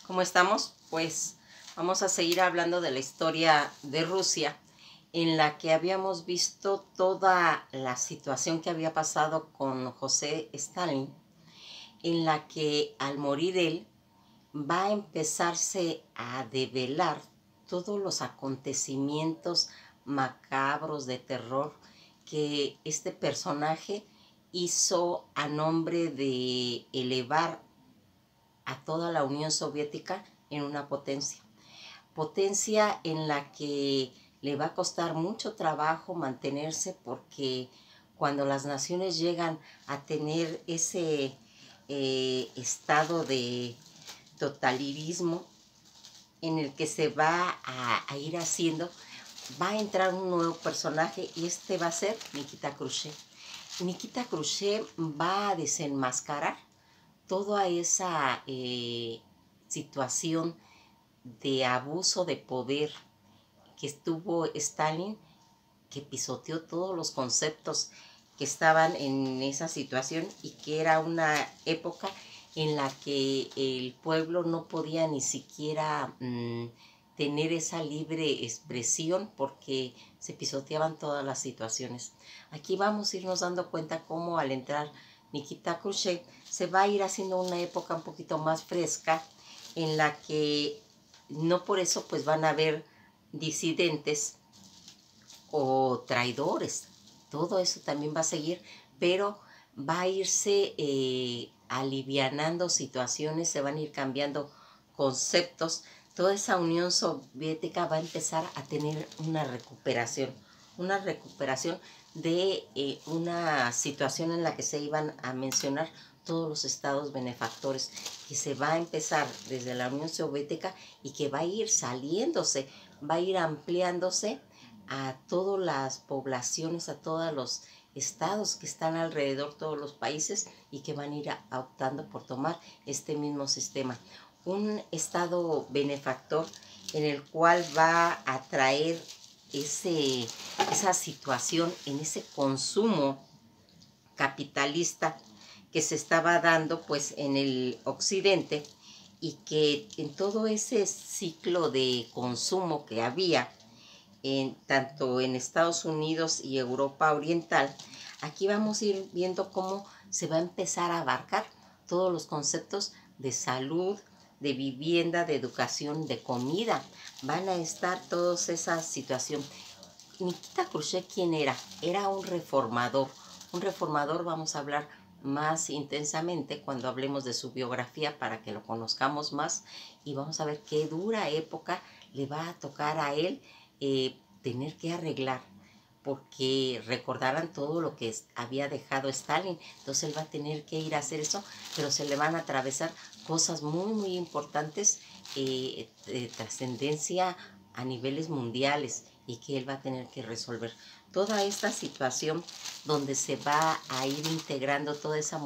¿Cómo estamos? Pues vamos a seguir hablando de la historia de Rusia, en la que habíamos visto toda la situación que había pasado con José Stalin, en la que al morir él va a empezarse a develar todos los acontecimientos macabros de terror que este personaje hizo a nombre de elevar a toda la Unión Soviética en una potencia en la que le va a costar mucho trabajo mantenerse, porque cuando las naciones llegan a tener ese estado de totalitarismo en el que se va a ir haciendo, va a entrar un nuevo personaje y este va a ser Nikita Khrushchev. Nikita Khrushchev va a desenmascarar toda esa situación de abuso de poder que estuvo Stalin, que pisoteó todos los conceptos que estaban en esa situación y que era una época en la que el pueblo no podía ni siquiera tener esa libre expresión porque se pisoteaban todas las situaciones. Aquí vamos a irnos dando cuenta cómo al entrar Nikita Khrushchev se va a ir haciendo una época un poquito más fresca, en la que no por eso pues van a haber disidentes o traidores. Todo eso también va a seguir, pero va a irse alivianando situaciones, se van a ir cambiando conceptos. Toda esa Unión Soviética va a empezar a tener una recuperación de una situación en la que se iban a mencionar todos los estados benefactores, que se va a empezar desde la Unión Soviética y que va a ir saliéndose, va a ir ampliándose a todas las poblaciones, a todos los estados que están alrededor, todos los países, y que van a ir optando por tomar este mismo sistema. Un estado benefactor en el cual va a traer esa situación en ese consumo capitalista que se estaba dando pues en el occidente, y que en todo ese ciclo de consumo que había tanto en Estados Unidos y Europa Oriental, aquí vamos a ir viendo cómo se va a empezar a abarcar todos los conceptos de salud, de vivienda, de educación, de comida. Van a estar todas esas situaciones. Nikita Khrushchev, ¿quién era? Era un reformador. Un reformador, vamos a hablar más intensamente cuando hablemos de su biografía para que lo conozcamos más, y vamos a ver qué dura época le va a tocar a él tener que arreglar, porque recordarán todo lo que había dejado Stalin. Entonces él va a tener que ir a hacer eso, pero se le van a atravesar cosas muy, muy importantes de trascendencia a niveles mundiales, y que él va a tener que resolver. Toda esta situación donde se va a ir integrando toda esa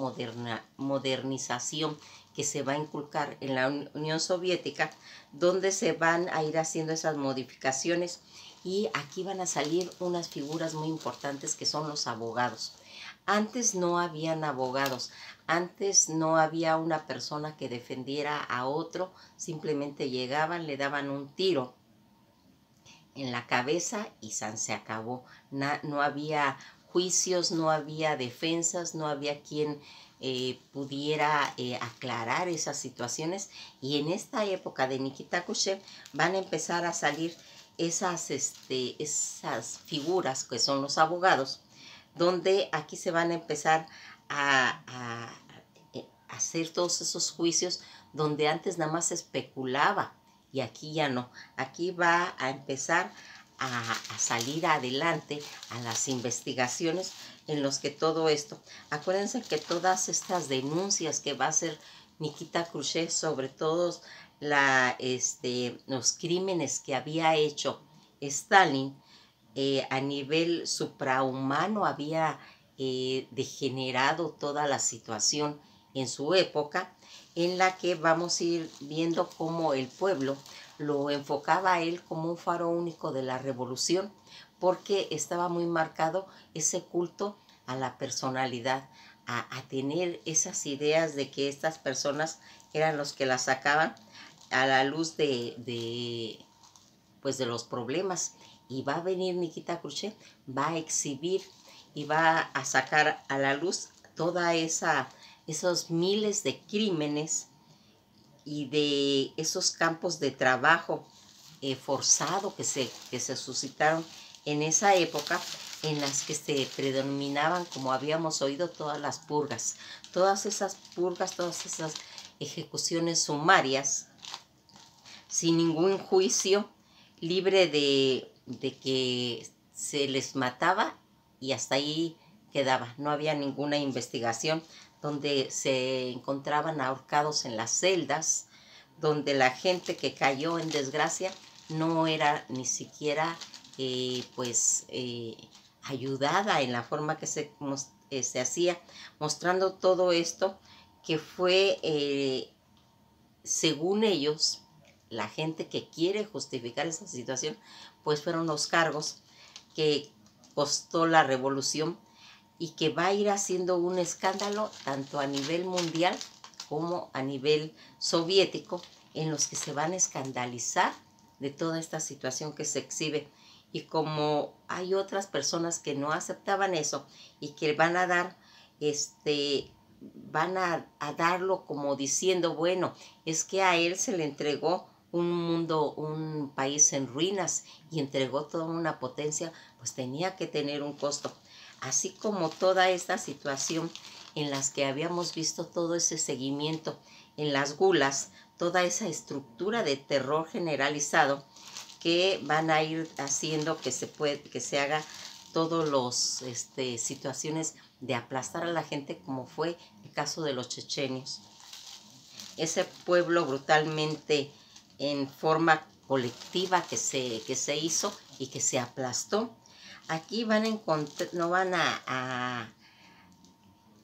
modernización que se va a inculcar en la Unión Soviética, donde se van a ir haciendo esas modificaciones, y aquí van a salir unas figuras muy importantes que son los abogados. Antes no habían abogados, antes no había una persona que defendiera a otro, simplemente llegaban, le daban un tiro en la cabeza y se acabó. No había juicios, no había defensas, no había quien pudiera aclarar esas situaciones. Y en esta época de Nikita Khrushchev van a empezar a salir esas figuras que son los abogados, donde aquí se van a empezar a hacer todos esos juicios donde antes nada más se especulaba, y aquí ya no. Aquí va a empezar a salir adelante a las investigaciones en los que todo esto. Acuérdense que todas estas denuncias que va a hacer Nikita Khrushchev sobre todos los crímenes que había hecho Stalin, a nivel suprahumano había degenerado toda la situación en su época, en la que vamos a ir viendo cómo el pueblo lo enfocaba a él como un faro único de la revolución, porque estaba muy marcado ese culto a la personalidad, a tener esas ideas de que estas personas eran los que la sacaban a la luz pues de los problemas. Y va a venir Nikita Khrushchev, va a exhibir y va a sacar a la luz toda esos miles de crímenes y de esos campos de trabajo forzado que se suscitaron en esa época, en las que se predominaban, como habíamos oído, todas las purgas. Todas esas purgas, todas esas ejecuciones sumarias, sin ningún juicio, libre de que se les mataba y hasta ahí quedaba. No había ninguna investigación, donde se encontraban ahorcados en las celdas, donde la gente que cayó en desgracia no era ni siquiera ayudada en la forma que se hacía, mostrando todo esto que fue, según ellos, la gente que quiere justificar esa situación, pues fueron los cargos que costó la revolución y que va a ir haciendo un escándalo tanto a nivel mundial como a nivel soviético, en los que se van a escandalizar de toda esta situación que se exhibe. Y como hay otras personas que no aceptaban eso y que van a dar, van a darlo como diciendo, bueno, es que a él se le entregó un país en ruinas y entregó toda una potencia, pues tenía que tener un costo. Así como toda esta situación en las que habíamos visto todo ese seguimiento en las gulas, toda esa estructura de terror generalizado que van a ir haciendo que se haga todos los situaciones de aplastar a la gente, como fue el caso de los chechenios. Ese pueblo brutalmente en forma colectiva que se hizo y que se aplastó. Aquí van a encontrar, no van a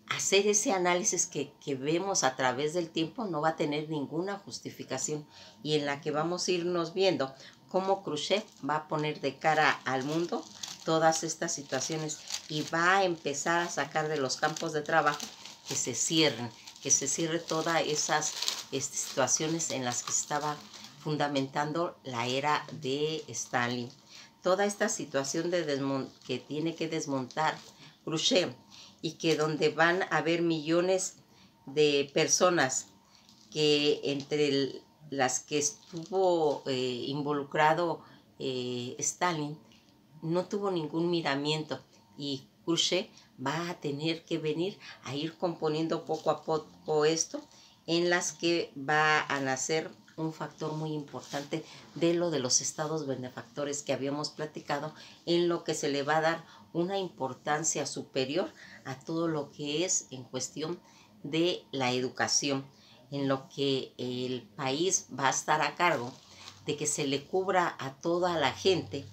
hacer ese análisis que vemos a través del tiempo, no va a tener ninguna justificación, y en la que vamos a irnos viendo cómo Khrushchev va a poner de cara al mundo todas estas situaciones y va a empezar a sacar de los campos de trabajo que se cierre todas esas situaciones en las que se estaba fundamentando la era de Stalin. Toda esta situación que tiene que desmontar Khrushchev, y que donde van a haber millones de personas que entre las que estuvo involucrado Stalin, no tuvo ningún miramiento, y Khrushchev va a tener que venir a ir componiendo poco a poco esto, en las que va a nacer un factor muy importante de lo de los estados benefactores que habíamos platicado, en lo que se le va a dar una importancia superior a todo lo que es en cuestión de la educación, en lo que el país va a estar a cargo de que se le cubra a toda la gente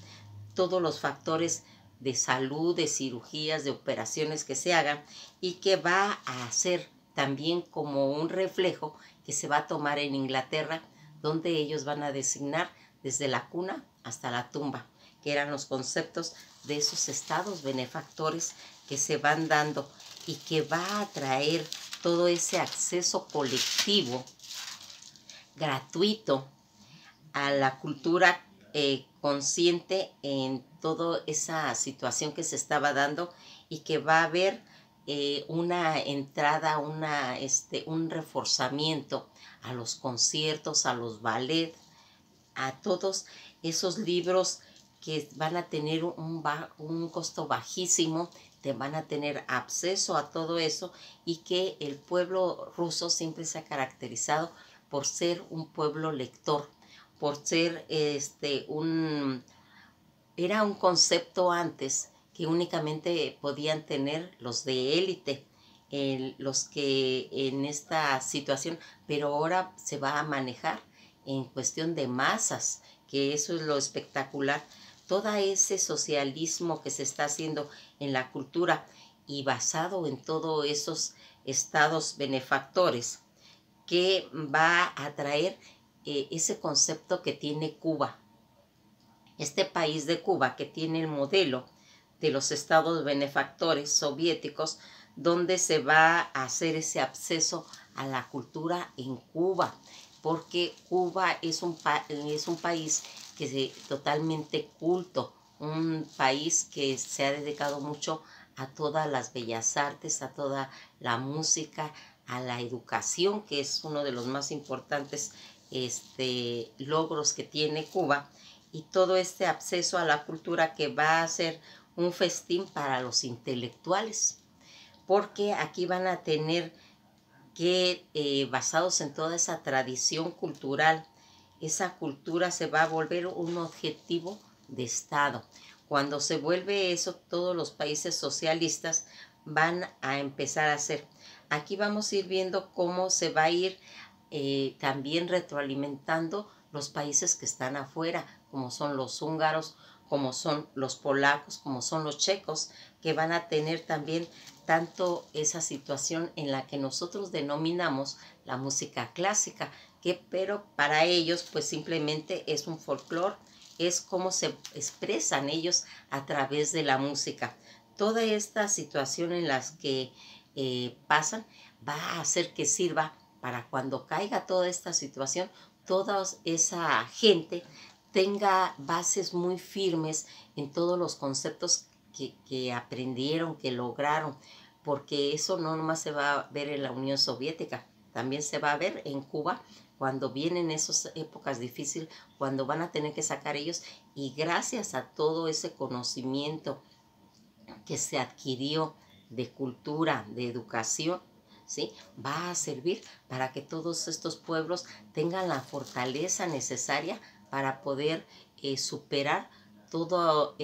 todos los factores de salud, de cirugías, de operaciones que se hagan, y que va a ser también como un reflejo que se va a tomar en Inglaterra, donde ellos van a designar desde la cuna hasta la tumba, que eran los conceptos de esos estados benefactores que se van dando, y que va a traer todo ese acceso colectivo gratuito a la cultura consciente en toda esa situación que se estaba dando, y que va a haber una entrada, un reforzamiento a los conciertos, a los ballet, a todos esos libros que van a tener un costo bajísimo, te van a tener acceso a todo eso, y que el pueblo ruso siempre se ha caracterizado por ser un pueblo lector, por ser era un concepto antes que únicamente podían tener los de élite, los que en esta situación, pero ahora se va a manejar en cuestión de masas, que eso es lo espectacular. Todo ese socialismo que se está haciendo en la cultura y basado en todos esos estados benefactores, que va a traer ese concepto que tiene Cuba. Este país de Cuba, que tiene el modelo de los estados benefactores soviéticos, donde se va a hacer ese acceso a la cultura en Cuba, porque Cuba es es un país que es totalmente culto, un país que se ha dedicado mucho a todas las bellas artes, a toda la música, a la educación, que es uno de los más importantes logros que tiene Cuba, y todo este acceso a la cultura que va a ser un festín para los intelectuales, porque aquí van a tener que, basados en toda esa tradición cultural, esa cultura se va a volver un objetivo de Estado. Cuando se vuelve eso, todos los países socialistas van a empezar a hacer. Aquí vamos a ir viendo cómo se va a ir también retroalimentando los países que están afuera, como son los húngaros, como son los polacos, como son los checos, que van a tener también tanto esa situación en la que nosotros denominamos la música clásica, pero para ellos pues simplemente es un folclore, es cómo se expresan ellos a través de la música. Toda esta situación en las que pasan va a hacer que sirva para cuando caiga toda esta situación, toda esa gente tenga bases muy firmes en todos los conceptos que aprendieron, que lograron, porque eso no nomás se va a ver en la Unión Soviética, también se va a ver en Cuba cuando vienen esas épocas difíciles, cuando van a tener que sacar ellos, y gracias a todo ese conocimiento que se adquirió de cultura, de educación, ¿sí? Va a servir para que todos estos pueblos tengan la fortaleza necesaria para poder superar todo,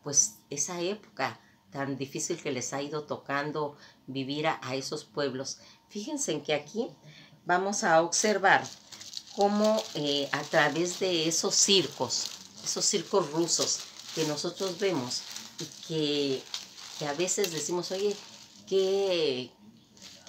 pues esa época tan difícil que les ha ido tocando vivir a esos pueblos. Fíjense en que aquí vamos a observar cómo a través de esos circos rusos que nosotros vemos y que a veces decimos, oye, qué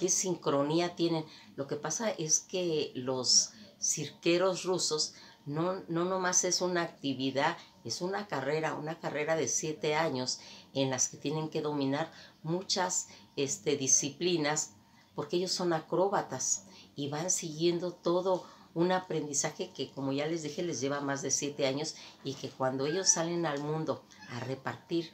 sincronía tienen. Lo que pasa es que los cirqueros rusos no nomás es una actividad, es una carrera de 7 años en las que tienen que dominar muchas disciplinas, porque ellos son acróbatas y van siguiendo todo un aprendizaje que, como ya les dije, les lleva más de 7 años, y que cuando ellos salen al mundo a repartir,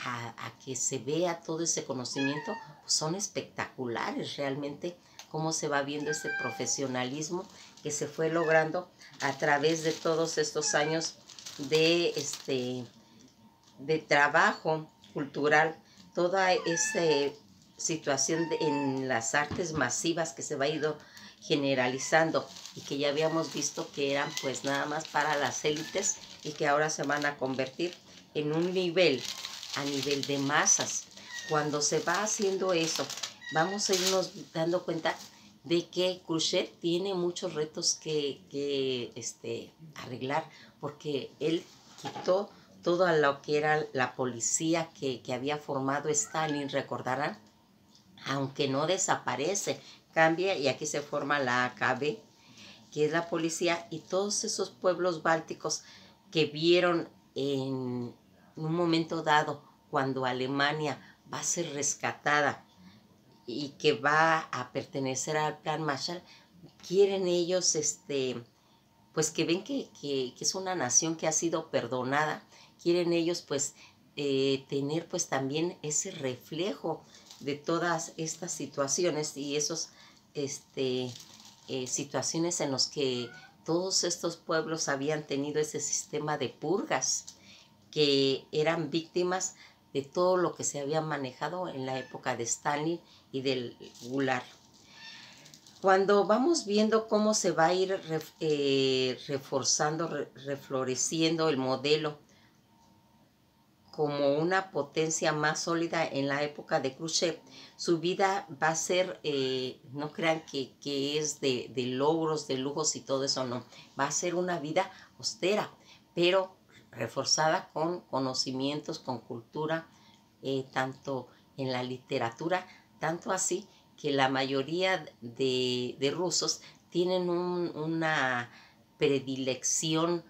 a que se vea todo ese conocimiento, pues son espectaculares realmente, cómo se va viendo ese profesionalismo que se fue logrando a través de todos estos años de trabajo cultural, toda esa situación en las artes masivas que se va a ir generalizando, y que ya habíamos visto que eran pues nada más para las élites, y que ahora se van a convertir en un nivel, a nivel de masas. Cuando se va haciendo eso, vamos a irnos dando cuenta de que Khrushchev tiene muchos retos que arreglar, porque él quitó todo lo que era la policía que había formado Stalin, recordarán, aunque no desaparece, cambia, y aquí se forma la AKB, que es la policía, y todos esos pueblos bálticos que vieron en un momento dado, cuando Alemania va a ser rescatada y que va a pertenecer al Plan Marshall, quieren ellos, pues que ven que es una nación que ha sido perdonada, quieren ellos pues tener pues también ese reflejo de todas estas situaciones y esos situaciones en los que todos estos pueblos habían tenido ese sistema de purgas, que eran víctimas de todo lo que se había manejado en la época de Stalin y del Gulag. Cuando vamos viendo cómo se va a ir reforzando, refloreciendo el modelo como una potencia más sólida en la época de Khrushchev, su vida va a ser, no crean que es de logros, de lujos y todo eso, no. Va a ser una vida austera, pero reforzada con conocimientos, con cultura, tanto en la literatura, tanto así que la mayoría de rusos tienen una predilección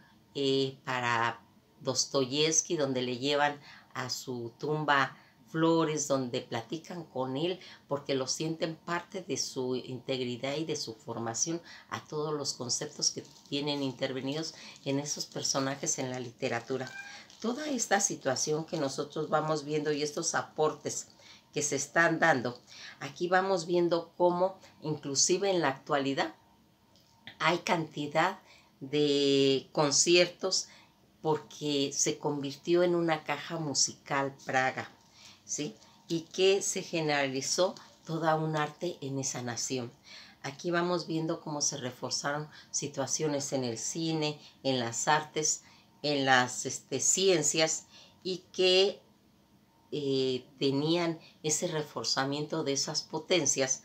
para Dostoyevsky, donde le llevan a su tumba flores, donde platican con él, porque lo sienten parte de su integridad y de su formación a todos los conceptos que tienen intervenidos en esos personajes en la literatura. Toda esta situación que nosotros vamos viendo y estos aportes que se están dando, aquí vamos viendo cómo inclusive en la actualidad hay cantidad de conciertos porque se convirtió en una caja musical Praga, ¿sí? Y que se generalizó toda un arte en esa nación. Aquí vamos viendo cómo se reforzaron situaciones en el cine, en las artes, en las ciencias, y que tenían ese reforzamiento de esas potencias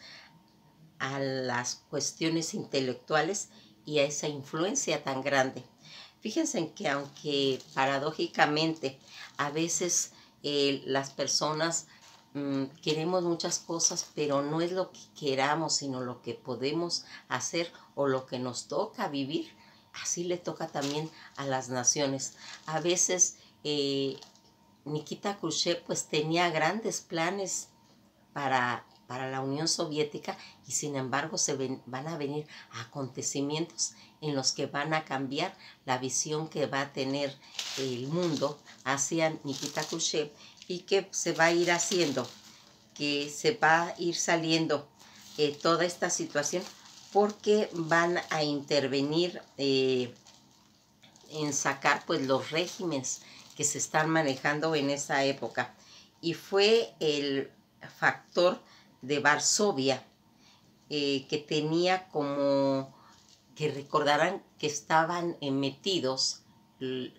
a las cuestiones intelectuales y a esa influencia tan grande. Fíjense en que aunque paradójicamente a veces las personas queremos muchas cosas, pero no es lo que queramos, sino lo que podemos hacer o lo que nos toca vivir, así le toca también a las naciones. A veces Nikita Khrushchev pues tenía grandes planes para la Unión Soviética, y sin embargo van a venir acontecimientos en los que van a cambiar la visión que va a tener el mundo hacia Nikita Khrushchev, y que se va a ir haciendo, que se va a ir saliendo toda esta situación, porque van a intervenir en sacar pues los regímenes que se están manejando en esa época. Y fue el factor de Varsovia que tenía como, que recordarán que estaban metidos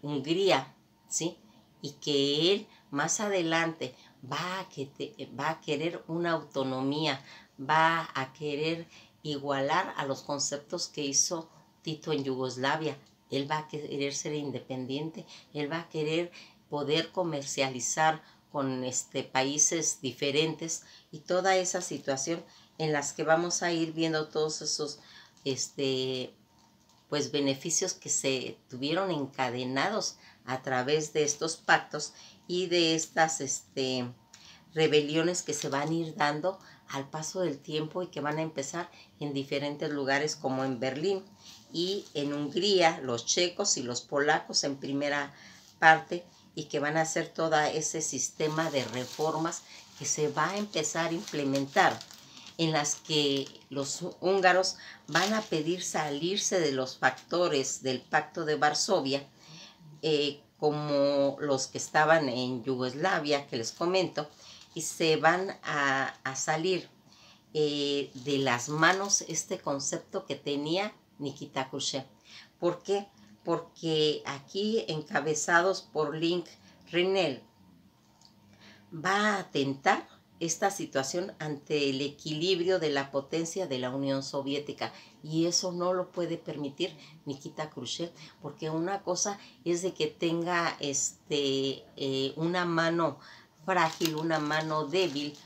Hungría, ¿sí? Y que él más adelante va a querer una autonomía, va a querer igualar a los conceptos que hizo Tito en Yugoslavia. Él va a querer ser independiente, él va a querer poder comercializar con países diferentes, y toda esa situación en las que vamos a ir viendo todos esos pues beneficios que se tuvieron encadenados a través de estos pactos y de estas rebeliones que se van a ir dando al paso del tiempo, y que van a empezar en diferentes lugares como en Berlín y en Hungría, los checos y los polacos en primera parte, y que van a hacer todo ese sistema de reformas que se va a empezar a implementar, en las que los húngaros van a pedir salirse de los factores del Pacto de Varsovia, como los que estaban en Yugoslavia, que les comento, y se van a salir de las manos este concepto que tenía Nikita Khrushchev. ¿Por qué? Porque aquí, encabezados por Link Rinel, va a atentar esta situación ante el equilibrio de la potencia de la Unión Soviética, y eso no lo puede permitir Nikita Khrushchev, porque una cosa es de que tenga una mano frágil, una mano débil,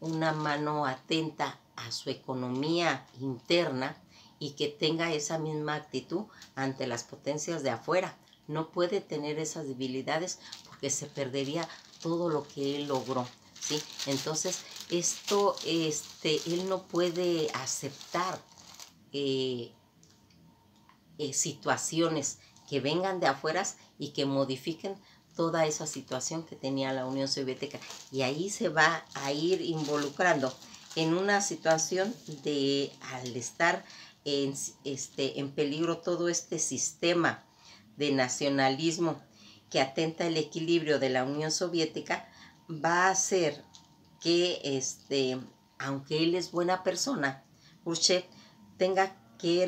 una mano atenta a su economía interna, y que tenga esa misma actitud ante las potencias de afuera. No puede tener esas debilidades, porque se perdería todo lo que él logró, ¿sí? Entonces, él no puede aceptar situaciones que vengan de afuera y que modifiquen toda esa situación que tenía la Unión Soviética. Y ahí se va a ir involucrando en una situación de, al estar en peligro todo este sistema de nacionalismo que atenta el equilibrio de la Unión Soviética, va a hacer que, aunque él es buena persona, Khrushchev tenga que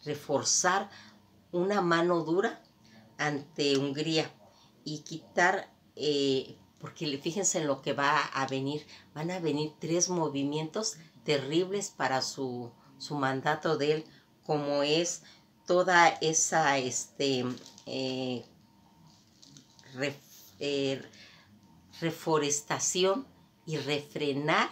reforzar una mano dura ante Hungría y quitar, porque fíjense en lo que va a venir, van a venir 3 movimientos terribles para su mandato de él, como es toda esa reforestación y refrenar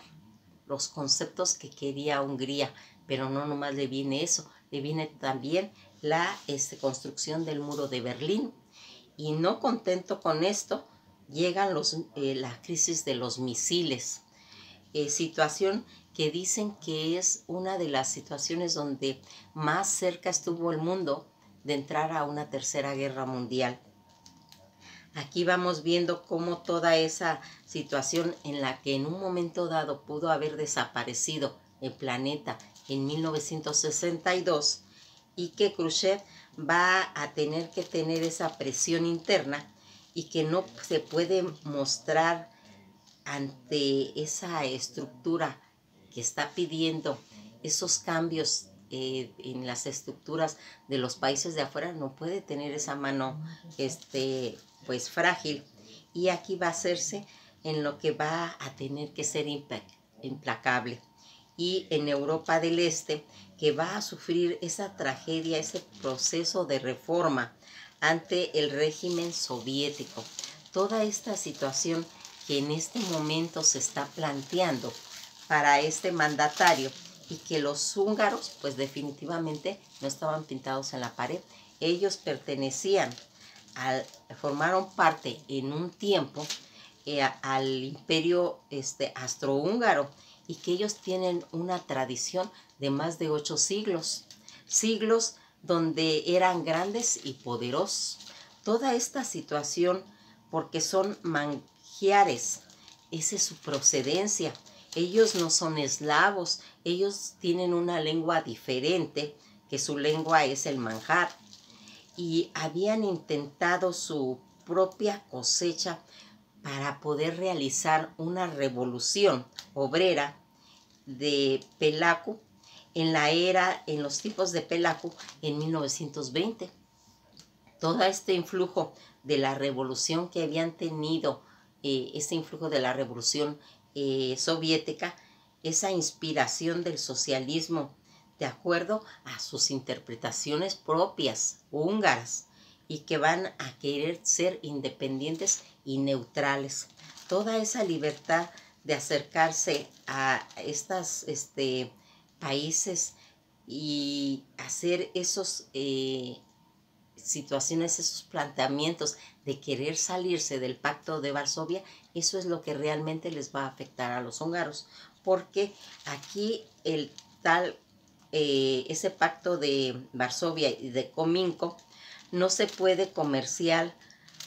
los conceptos que quería Hungría. Pero no nomás le viene eso, le viene también la construcción del muro de Berlín. Y no contento con esto, llegan la crisis de los misiles, situación que dicen que es una de las situaciones donde más cerca estuvo el mundo de entrar a una tercera guerra mundial. Aquí vamos viendo cómo toda esa situación en la que en un momento dado pudo haber desaparecido el planeta en 1962 y que Khrushchev va a tener que tener esa presión interna y que no se puede mostrar ante esa estructura que está pidiendo esos cambios en las estructuras de los países de afuera, no puede tener esa mano pues frágil, y aquí va a hacerse en lo que va a tener que ser implacable. Y en Europa del Este, que va a sufrir esa tragedia, ese proceso de reforma ante el régimen soviético. Toda esta situación que en este momento se está planteando para este mandatario, y que los húngaros pues definitivamente no estaban pintados en la pared. Ellos formaron parte en un tiempo al imperio astrohúngaro, y que ellos tienen una tradición de más de 8 siglos, siglos donde eran grandes y poderosos. Toda esta situación, porque son manjares, esa es su procedencia. Ellos no son eslavos, ellos tienen una lengua diferente, que su lengua es el manjar, y habían intentado su propia cosecha para poder realizar una revolución obrera de Pelacu en los tiempos de Pelacu en 1920. Todo este influjo de la revolución que habían tenido, este influjo de la revolución soviética, esa inspiración del socialismo de acuerdo a sus interpretaciones propias húngaras, y que van a querer ser independientes y neutrales. Toda esa libertad de acercarse a estos países y hacer esos situaciones, esos planteamientos de querer salirse del Pacto de Varsovia, eso es lo que realmente les va a afectar a los húngaros, porque aquí ese Pacto de Varsovia y de Cominco no se puede comerciar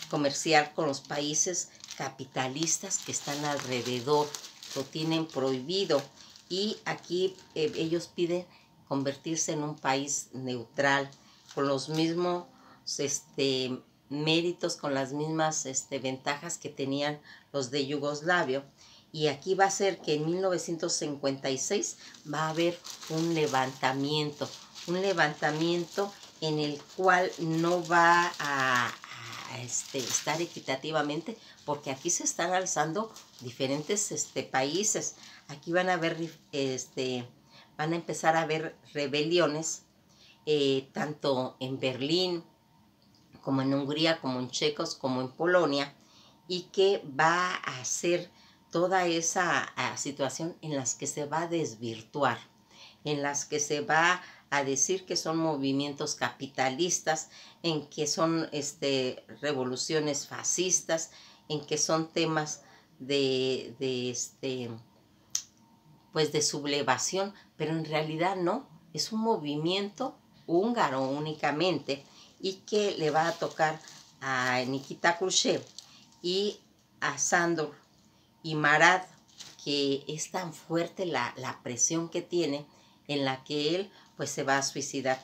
con los países capitalistas que están alrededor, lo tienen prohibido, y aquí ellos piden convertirse en un país neutral, con los mismos méritos, con las mismas ventajas que tenían los de Yugoslavia. Y aquí va a ser que en 1956 va a haber un levantamiento en el cual no va a estar equitativamente, porque aquí se están alzando diferentes países. Aquí van a empezar a haber rebeliones, tanto en Berlín, como en Hungría, como en Checos, como en Polonia, y que va a ser toda esa situación en las que se va a desvirtuar, en las que se va a decir que son movimientos capitalistas, en que son revoluciones fascistas, en que son temas pues de sublevación, pero en realidad no, es un movimiento húngaro únicamente, y que le va a tocar a Nikita Khrushchev y a Sándor y Marat, que es tan fuerte la presión que tiene, en la que él pues se va a suicidar.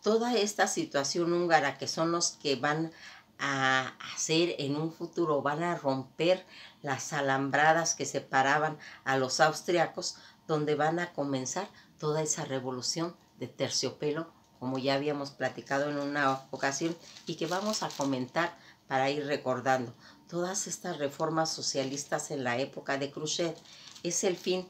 Toda esta situación húngara, que son los que van a hacer en un futuro, van a romper las alambradas que separaban a los austriacos, donde van a comenzar toda esa revolución de terciopelo, como ya habíamos platicado en una ocasión, y que vamos a comentar para ir recordando. Todas estas reformas socialistas en la época de Khrushchev es el fin.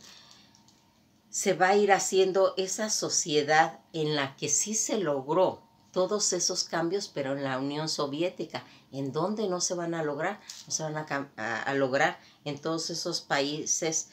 Se va a ir haciendo esa sociedad en la que sí se logró todos esos cambios, pero en la Unión Soviética, en donde no se van a lograr, no se van a lograr en todos esos países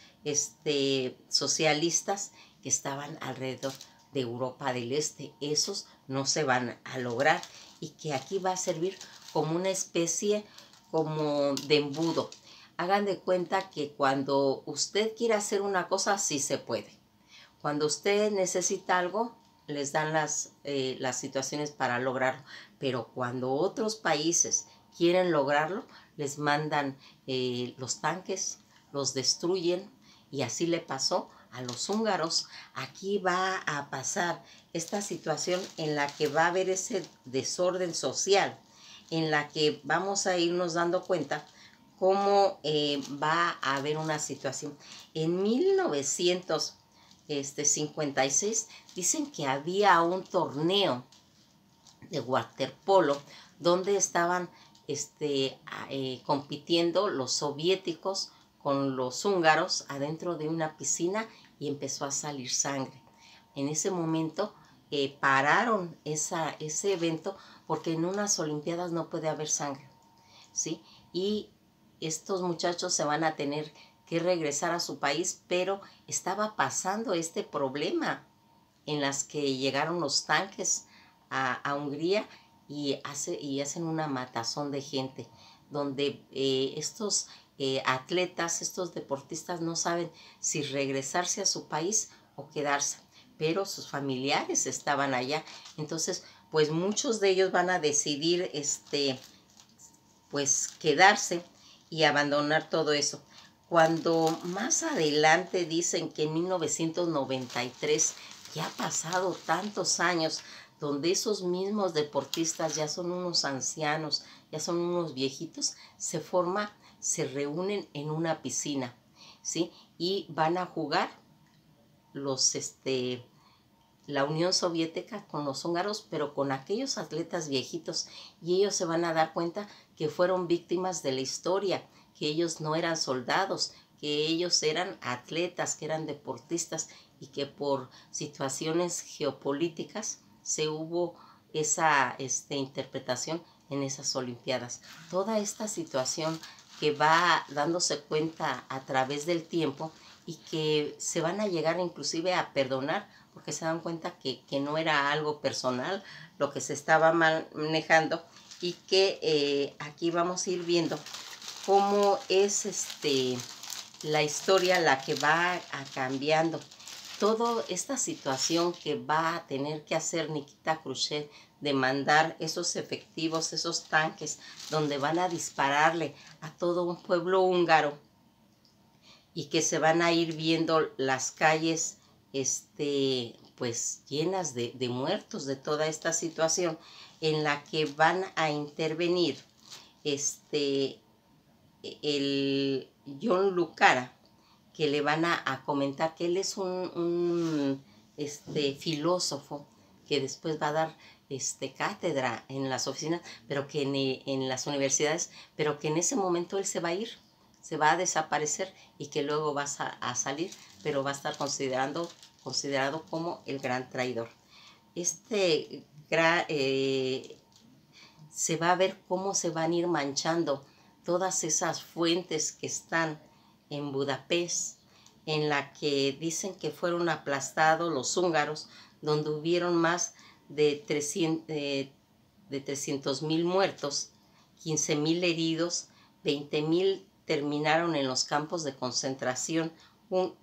socialistas que estaban alrededor de Europa del Este. Esos no se van a lograr, y que aquí va a servir como una especie como de embudo. Hagan de cuenta que cuando usted quiere hacer una cosa, sí se puede. Cuando usted necesita algo, les dan las situaciones para lograrlo. Pero cuando otros países quieren lograrlo, les mandan los tanques, los destruyen, y así le pasó a los húngaros. Aquí va a pasar esta situación en la que va a haber ese desorden social, en la que vamos a irnos dando cuenta cómo va a haber una situación. En 1956 dicen que había un torneo de waterpolo donde estaban compitiendo los soviéticos con los húngaros adentro de una piscina, y empezó a salir sangre. En ese momento pararon ese evento, porque en unas olimpiadas no puede haber sangre, ¿sí? Y estos muchachos se van a tener que regresar a su país, pero estaba pasando este problema en las que llegaron los tanques a Hungría y hacen una matazón de gente, donde estos atletas, estos deportistas no saben si regresarse a su país o quedarse, pero sus familiares estaban allá. Entonces, pues muchos de ellos van a decidir pues quedarse y abandonar todo eso. Cuando más adelante dicen que en 1993, ya ha pasado tantos años, donde esos mismos deportistas ya son unos ancianos, ya son unos viejitos, se reúnen en una piscina, ¿sí? Y van a jugar la Unión Soviética con los húngaros, pero con aquellos atletas viejitos, y ellos se van a dar cuenta que fueron víctimas de la historia, que ellos no eran soldados, que ellos eran atletas, que eran deportistas, y que por situaciones geopolíticas se hubo esa interpretación en esas olimpiadas. Toda esta situación que va dándose cuenta a través del tiempo, y que se van a llegar inclusive a perdonar, porque se dan cuenta que no era algo personal lo que se estaba manejando, y que aquí vamos a ir viendo cómo es la historia la que va cambiando. Toda esta situación que va a tener que hacer Nikita Khrushchev, de mandar esos efectivos, esos tanques, donde van a dispararle a todo un pueblo húngaro, y que se van a ir viendo las calles pues llenas de muertos, de toda esta situación en la que van a intervenir el John Lucara, que le van a comentar que él es un filósofo que después va a dar cátedra en las oficinas, pero que en las universidades, pero que en ese momento él se va a ir, se va a desaparecer, y que luego va a salir, pero va a estar considerado como el gran traidor. Se va a ver cómo se van a ir manchando todas esas fuentes que están en Budapest, en la que dicen que fueron aplastados los húngaros, donde hubieron más de 300,000 muertos, 15,000 heridos, 20,000 terminaron en los campos de concentración,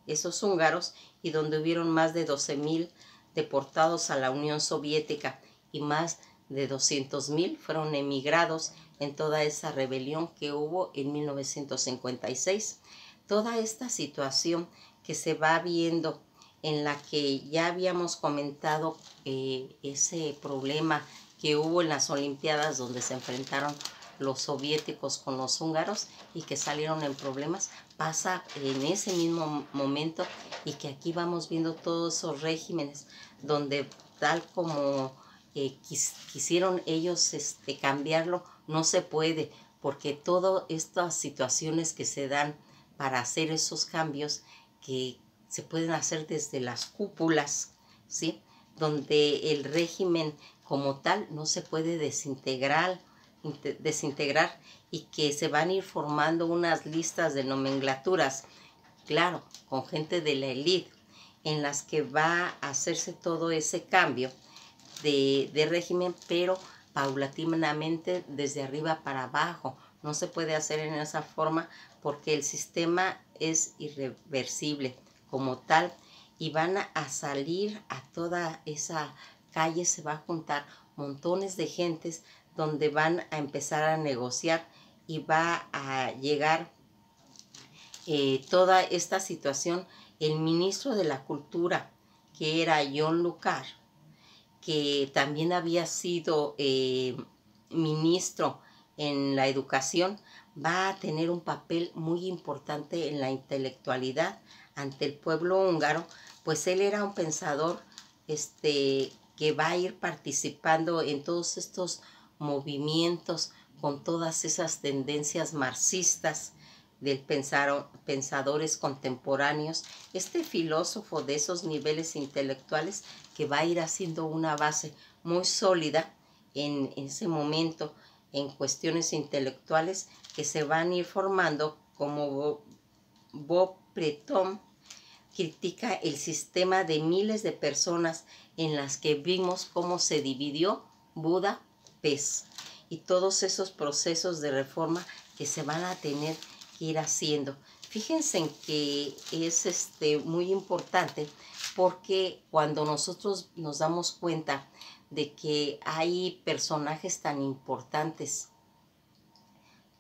esos húngaros, y donde hubieron más de 12,000 deportados a la Unión Soviética, y más de 200,000 fueron emigrados en toda esa rebelión que hubo en 1956. Toda esta situación que se va viendo, en la que ya habíamos comentado ese problema que hubo en las Olimpiadas, donde se enfrentaron los soviéticos con los húngaros y que salieron en problemas, pasa en ese mismo momento, y que aquí vamos viendo todos esos regímenes donde, tal como quisieron ellos cambiarlo, no se puede, porque todas estas situaciones que se dan para hacer esos cambios, que se pueden hacer desde las cúpulas, ¿sí? Donde el régimen como tal no se puede desintegrar, y que se van a ir formando unas listas de nomenclaturas, claro, con gente de la élite, en las que va a hacerse todo ese cambio de régimen, pero paulatinamente desde arriba para abajo. no se puede hacer en esa forma porque el sistema es irreversible como tal y van a salir a toda esa calle, se va a juntar montones de gentes donde van a empezar a negociar y va a llegar toda esta situación. El ministro de la Cultura, que era John Lucar, que también había sido ministro en la educación, va a tener un papel muy importante en la intelectualidad ante el pueblo húngaro, pues él era un pensador que va a ir participando en todos estos movimientos con todas esas tendencias marxistas del pensadores contemporáneos, este filósofo de esos niveles intelectuales que va a ir haciendo una base muy sólida en ese momento en cuestiones intelectuales que se van a ir formando, como Bob Breton critica el sistema de miles de personas en las que vimos cómo se dividió Budapest y todos esos procesos de reforma que se van a tener que ir haciendo. Fíjense en que es muy importante porque cuando nosotros nos damos cuenta de que hay personajes tan importantes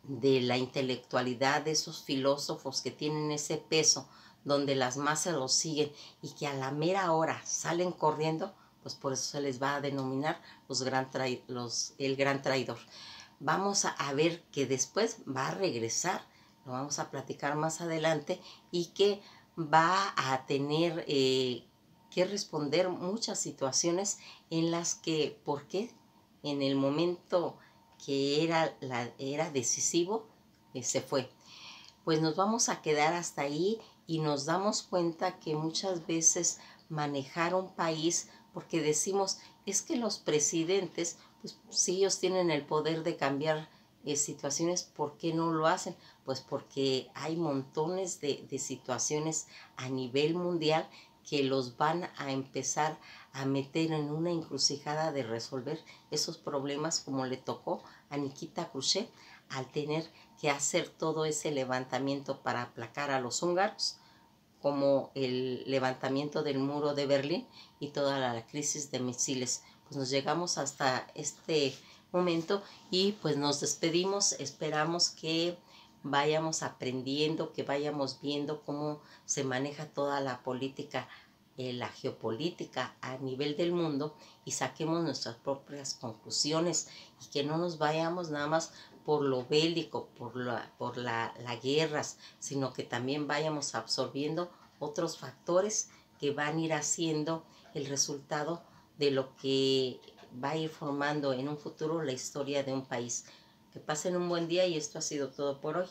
de la intelectualidad, de esos filósofos que tienen ese peso, donde las masas los siguen y que a la mera hora salen corriendo, pues por eso se les va a denominar el gran traidor. Vamos a ver que después va a regresar, lo vamos a platicar más adelante, y que va a tener que responder muchas situaciones en las que, ¿por qué? En el momento que era decisivo, se fue. Pues nos vamos a quedar hasta ahí y nos damos cuenta que muchas veces manejar un país, porque decimos, es que los presidentes, pues si ellos tienen el poder de cambiar situaciones, ¿por qué no lo hacen? Pues porque hay montones de situaciones a nivel mundial que los van a empezar a meter en una encrucijada de resolver esos problemas, como le tocó a Nikita Khrushchev al tener que hacer todo ese levantamiento para aplacar a los húngaros, como el levantamiento del muro de Berlín y toda la crisis de misiles. Pues nos llegamos hasta este momento y pues nos despedimos. Esperamos que vayamos aprendiendo, que vayamos viendo cómo se maneja toda la política, la geopolítica a nivel del mundo, y saquemos nuestras propias conclusiones y que no nos vayamos nada más por lo bélico, por las guerras, sino que también vayamos absorbiendo otros factores que van a ir haciendo el resultado de lo que va a ir formando en un futuro la historia de un país. Que pasen un buen día y esto ha sido todo por hoy.